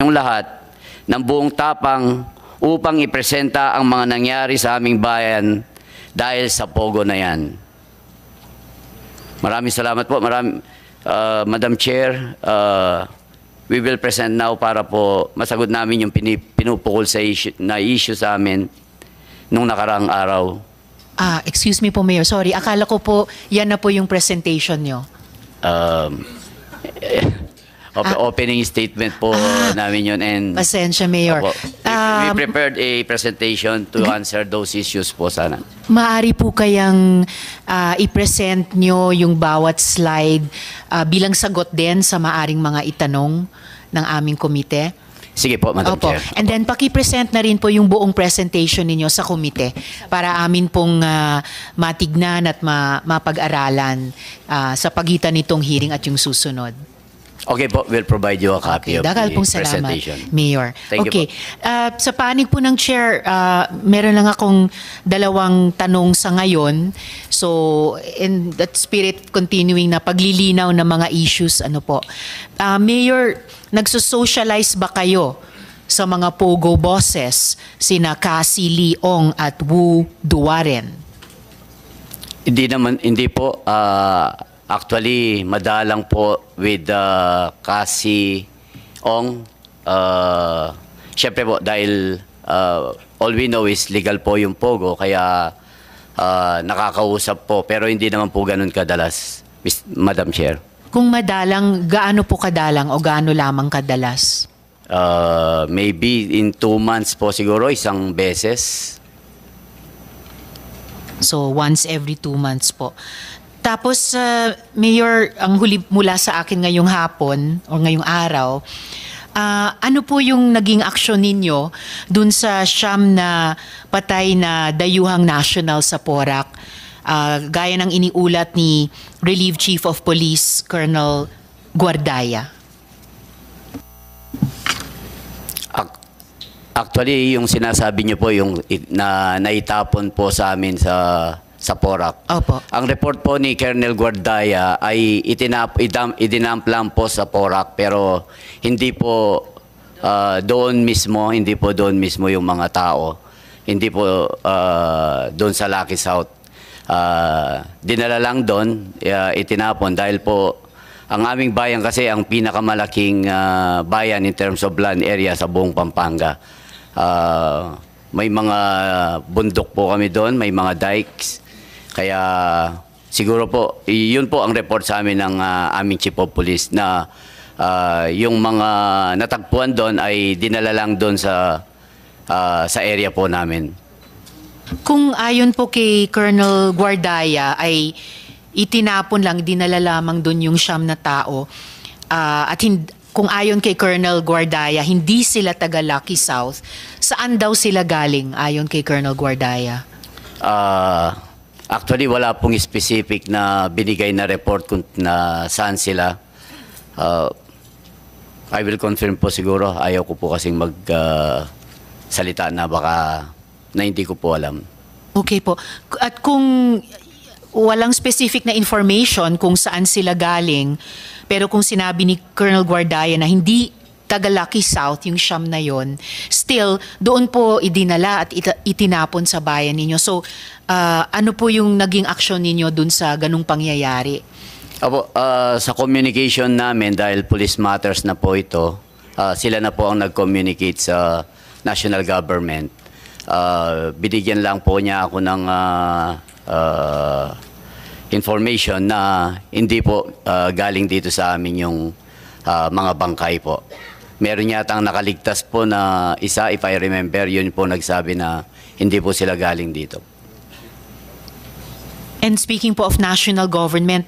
yung lahat ng buong tapang upang ipresenta ang mga nangyari sa aming bayan dahil sa pogo na yan. Maraming salamat po. Madam Chair, we will present now para po masagot namin yung pinupukol sa issue sa amin nung nakaraang araw. Excuse me po, Mayor. Sorry, akala ko po yan na po yung presentation nyo. Opening statement po namin yun. And Pasensya, Mayor. we prepared a presentation to answer those issues po sana. Maaari po kayang i-present nyo yung bawat slide bilang sagot din sa maaring mga itanong ng aming komite? Sige po, Madam Chair. And then paki-present na rin po yung buong presentation ninyo sa komite para amin pong matignan at mapag-aralan sa pagitan nitong hearing at yung susunod. Okay po, we'll provide you a copy of Dagal the pong salamat, presentation. Mayor. Thank you po. Sa panig po ng Chair, meron lang akong dalawang tanong sa ngayon. So, in that spirit, continuing na paglilinaw ng mga issues, ano po. Mayor, nagsusocialize ba kayo sa mga pogo bosses, sina Cassie Leong at Wu Duaren? Hindi po. Actually, madalang po with Cassie Ong. Siyempre po, dahil all we know is legal po yung pogo, kaya nakakausap po. Pero hindi naman po ganun kadalas, Madam Chair. Kung madalang, gaano po kadalang o gaano lamang kadalas? Maybe in 2 months po siguro, isang beses. So, once every 2 months po. Tapos, Mayor, ang huli mula sa akin ngayong hapon o ngayong araw, ano po yung naging aksyon ninyo dun sa siyam na patay na dayuhang national sa Porac? Gaya ng iniulat ni Relieved Chief of Police Colonel Guardaya. Actually, yung sinasabi niyo po, yung naitapon po sa amin sa Porac. Opo. Ang report po ni Colonel Guardaya ay idinump lang po sa Porac, pero hindi po doon mismo yung mga tao. Hindi po doon sa Lucky South. Dinala lang doon, itinapon dahil po ang aming bayan kasi ang pinakamalaking bayan in terms of land area sa buong Pampanga. May mga bundok po kami doon, may mga dikes. Kaya siguro po, yun po ang report sa amin ng aming Chief of Police na yung mga natagpuan doon ay dinala lang doon sa area po namin. Kung ayon po kay Colonel Guardaya ay itinapon lang, dinala lamang doon yung siyam na tao at kung ayon kay Colonel Guardaya, hindi sila taga Lucky South, saan daw sila galing ayon kay Colonel Guardaya? Actually, wala pong specific na binigay na report kung na saan sila. I will confirm po siguro. Ayaw ko po kasing salita na baka na hindi ko po alam. Okay po. At kung walang specific na information kung saan sila galing, pero kung sinabi ni Colonel Guardaya na hindi taga Lucky South yung siyam na yon, still doon po idinala at itinapon sa bayan ninyo. So ano po yung naging aksyon ninyo doon sa ganung pangyayari? Sa communication namin, dahil police matters na po ito, sila na po ang nag-communicate sa national government. Binigyan lang po niya ako ng information na hindi po galing dito sa amin yung mga bangkay po. Meron yatang nakaligtas po na isa, if I remember, yun po nagsabi na hindi po sila galing dito. And speaking po of national government,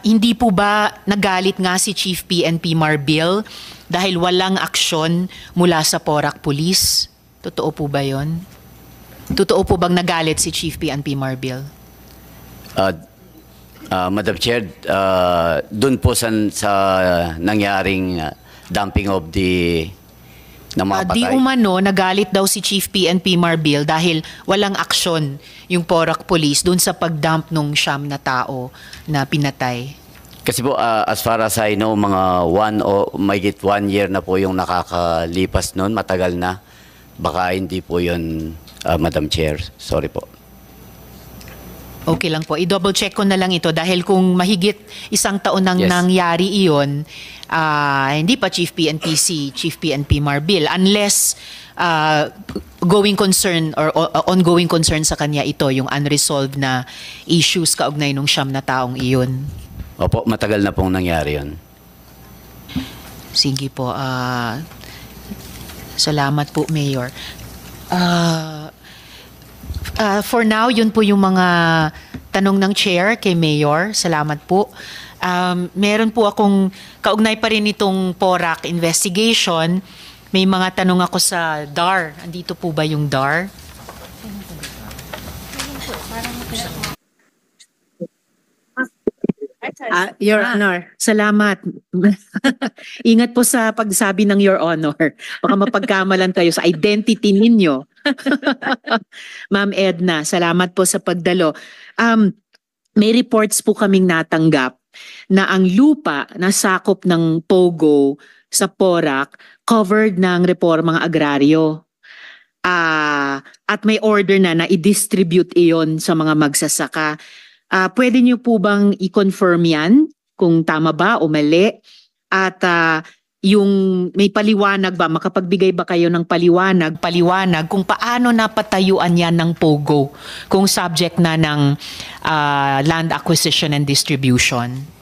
hindi po ba nagalit nga si Chief PNP Marbil dahil walang aksyon mula sa Porac Police? Totoo po ba yun? Totoo po bang nagalit si Chief PNP Marbil? Madam Chair, dun po sa nangyaring dumping of the mga patay. Di umano, nagalit daw si Chief PNP Marbil dahil walang aksyon yung Porac Police dun sa pagdump nung siyam na tao na pinatay. Kasi po, as far as I know, mga 1 year na po yung nakakalipas noon, matagal na. Baka hindi po yun, Madam Chair. Sorry po. Okay lang po. I-double check ko na lang ito dahil kung mahigit 1 taon nang Yes. nangyari iyon, hindi pa Chief PNP si Chief PNP Marbil unless going concern or ongoing concern sa kanya ito, yung unresolved na issues kaugnay nung 9 na taong iyon. Opo, matagal na pong nangyari yun. Sige po. Salamat po, Mayor. For now, yun po yung mga tanong ng Chair kay Mayor. Salamat po. Meron po akong kaugnay pa rin itong PORAC investigation. May mga tanong ako sa DAR. Andito po ba yung DAR? Your Honor. Salamat. Ingat po sa pagsabi ng Your Honor. Baka mapagkamalan kayo sa identity ninyo. Ma'am Edna, salamat po sa pagdalo. May reports po kaming natanggap na ang lupa na sakop ng Pogo sa PORAC covered ng reformang agraryo. At may order na i-distribute iyon sa mga magsasaka. Pwede niyo po bang i-confirm yan kung tama ba o mali? At yung may paliwanag ba, makapagbigay ba kayo ng paliwanag kung paano napatayuan yan ng Pogo kung subject na ng land acquisition and distribution?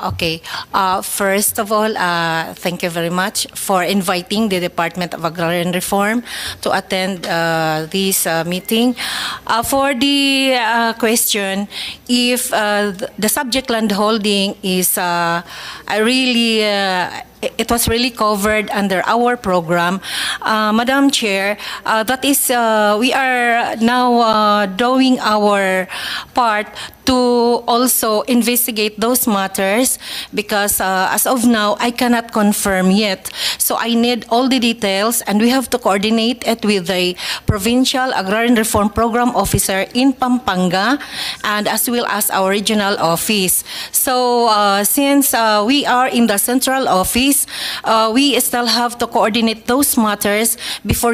Okay. First of all, thank you very much for inviting the Department of Agrarian Reform to attend this meeting. For the question, if the subject land holding is it was really covered under our program, Madam Chair, that is, we are now doing our part to also investigate those matters because as of now, I cannot confirm yet. So I need all the details and we have to coordinate it with the Provincial Agrarian Reform Program Officer in Pampanga and as well as our regional office. So since we are in the central office, we still have to coordinate those matters before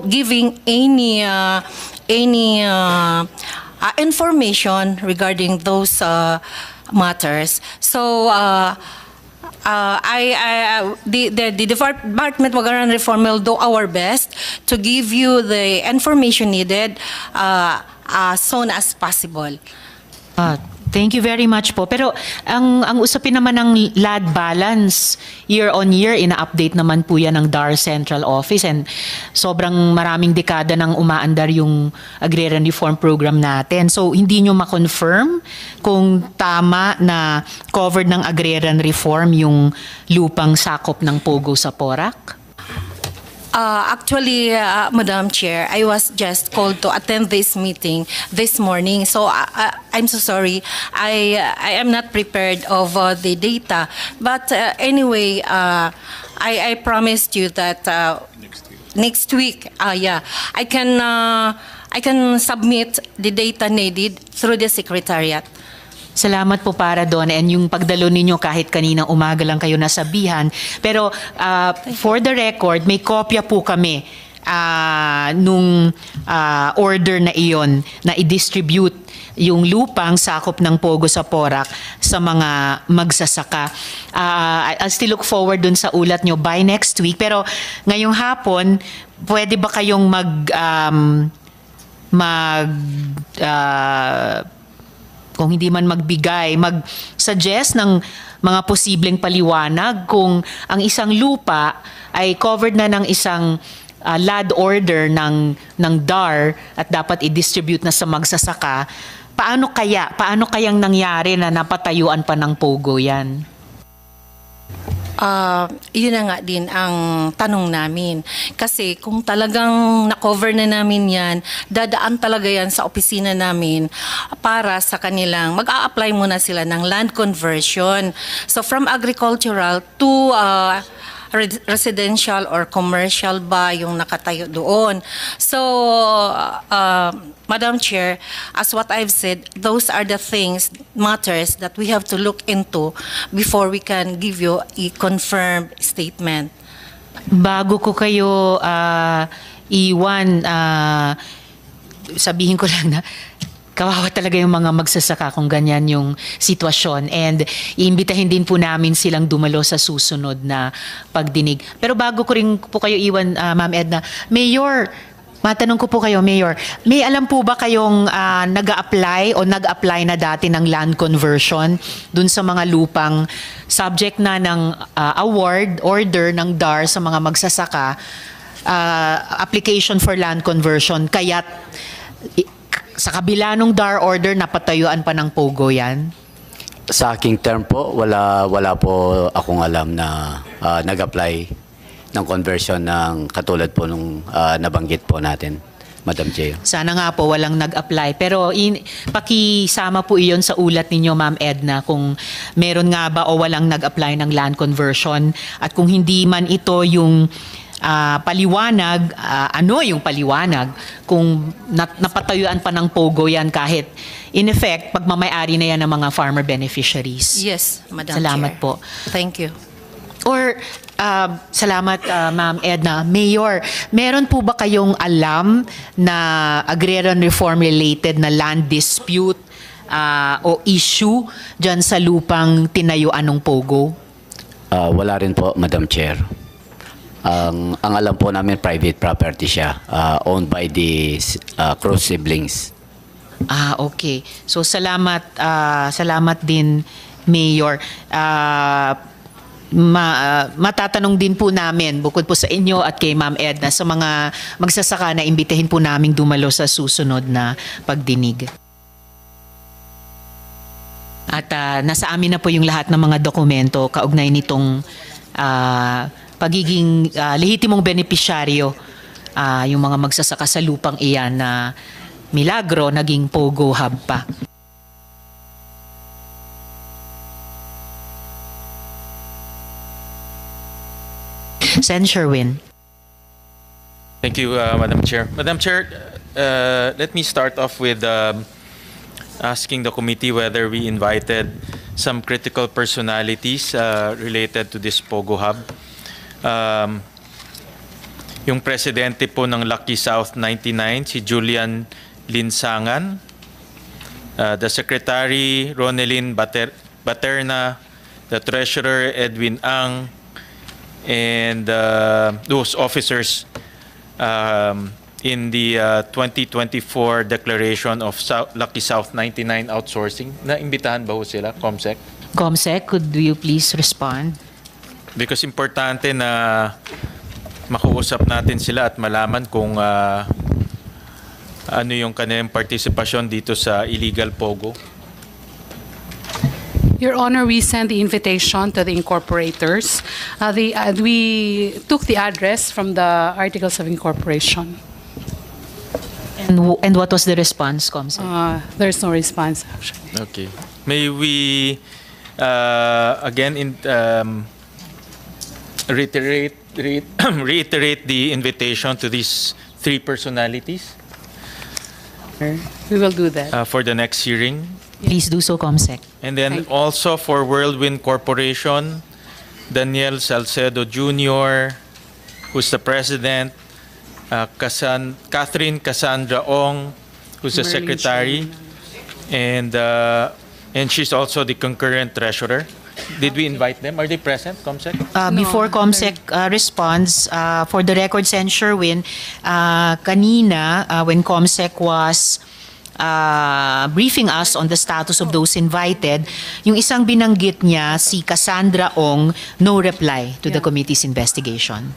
giving any information regarding those matters. So the Department of Agrarian Reform will do our best to give you the information needed as soon as possible. Thank you very much po. Pero ang usapin naman ng LAD balance, year on year, ina-update naman po yan ng DAR Central Office and sobrang maraming dekada nang umaandar yung Agrarian Reform Program natin. So hindi nyo ma-confirm kung tama na covered ng Agrarian Reform yung lupang sakop ng Pogo sa PORAC? Actually, Madam Chair, I was just called to attend this meeting this morning. So I'm so sorry. I am not prepared of the data. But anyway, I promised you that next week, I can submit the data needed through the Secretariat. Salamat po para doon and yung pagdalo ninyo kahit kaninang umaga lang kayo nasabihan. Pero for the record, may kopya po kami nung order na iyon na i-distribute yung lupang sakop ng Pogo sa PORAC sa mga magsasaka. I'll still look forward dun sa ulat nyo by next week. Pero ngayong hapon, pwede ba kayong kung hindi man magbigay, mag-suggest ng mga posibleng paliwanag kung ang isang lupa ay covered na ng isang LAD order ng DAR at dapat i-distribute na sa magsasaka, paano kayang nangyari na napatayuan pa ng Pogo yan? Yun na nga din ang tanong namin. Kasi kung talagang na-cover na namin yan, dadaan talaga yan sa opisina namin para sa kanilang, mag-a-apply muna sila ng land conversion. So from agricultural to residential or commercial ba yung nakatayo doon. So, Madam Chair, as what I've said, those are the things, matters that we have to look into before we can give you a confirmed statement. Bago ko kayo iwan, sabihin ko lang na kawawa talaga yung mga magsasaka kung ganyan yung sitwasyon, and iimbitahin din po namin silang dumalo sa susunod na pagdinig. Pero bago ko rin po kayo iwan, Ma'am Edna, Mayor, matanong ko po kayo, Mayor, may alam po ba kayong nag-a-apply o nag-apply na dati ng land conversion dun sa mga lupang subject na ng award, order ng DAR sa mga magsasaka, application for land conversion, kaya't sa kabila nung DAR order, napatayuan pa ng POGO yan? Sa aking term po, wala po akong alam na nag-apply ng conversion ng katulad po nung nabanggit po natin, Madam Chair. Sana nga po walang nag-apply. Pero pakisama po iyon sa ulat ninyo, Ma'am Edna, kung meron nga ba o walang nag-apply ng land conversion. At kung hindi man ito yung paliwanag, ano yung paliwanag kung napatayuan pa ng POGO yan, kahit in effect, pagmamayari na yan ng mga farmer beneficiaries. Yes, Madam Salamat Chair. po. Thank you. Or, salamat Ma'am Edna. Mayor, meron po ba kayong alam na agrarian reform related na land dispute o issue dyan sa lupang tinayuan ng POGO? Wala rin po, Madam Chair. Ang alam po namin, private property siya, owned by the Cruz siblings. Okay. So salamat din, Mayor. Matatanong din po namin, bukod po sa inyo at kay Ma'am Edna, sa mga magsasaka na imbitahin po naming dumalo sa susunod na pagdinig. At nasa amin na po yung lahat ng mga dokumento kaugnay nitong pagiging lehitimong benepisyaryo, yung mga magsasaka sa lupang iyan na milagro naging POGO hub pa. Sen. Sherwin. Thank you, Madam Chair. Madam Chair, let me start off with asking the committee whether we invited some critical personalities related to this POGO hub. Yung presidente po ng Lucky South 99, si Julian Linsangan, the secretary Ronelyn Baterna, the treasurer Edwin Ang, and those officers in the 2024 declaration of Lucky South 99 outsourcing. Naimbitahan ba ho sila, COMSEC? COMSEC, could you please respond? Because importante na makausap natin sila at malaman kung ano yung kanilang partisipasyon dito sa illegal POGO. Your Honor, we sent the invitation to the incorporators. We took the address from the Articles of Incorporation. And what was the response, COMSEC? There's no response, actually. Okay. May we again reiterate the invitation to these three personalities We will do that. for the next hearing. Please do so, COMSEC. And then Thank you. also for Whirlwind Corporation, Daniel Salcedo Jr., who's the president, Catherine Cassandra Ong, who's the Merlin secretary, and she's also the concurrent treasurer. Did we invite them? Are they present, COMSEC? Before COMSEC responds, for the record, Sen. Sherwin, kanina, when COMSEC was briefing us on the status of those invited, yung isang binanggit niya, si Cassandra Ong, no reply to the committee's investigation.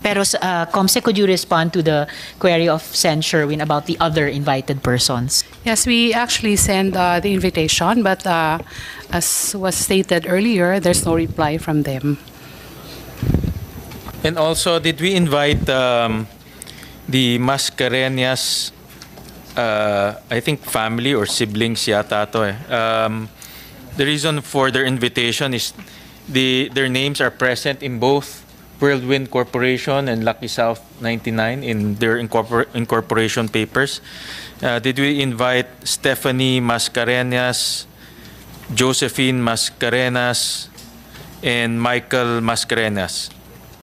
Pero COMSEC, could you respond to the query of Sen. Sherwin about the other invited persons? Yes, we actually sent the invitation, but as was stated earlier, there's no reply from them. And also, did we invite the Mascareñas, I think family or siblings yata to eh. The reason for their invitation is their names are present in both Whirlwind Corporation and Lucky South 99 in their incorporation papers. Did we invite Stephanie Mascarenas, Josephine Mascarenas, and Michael Mascarenas?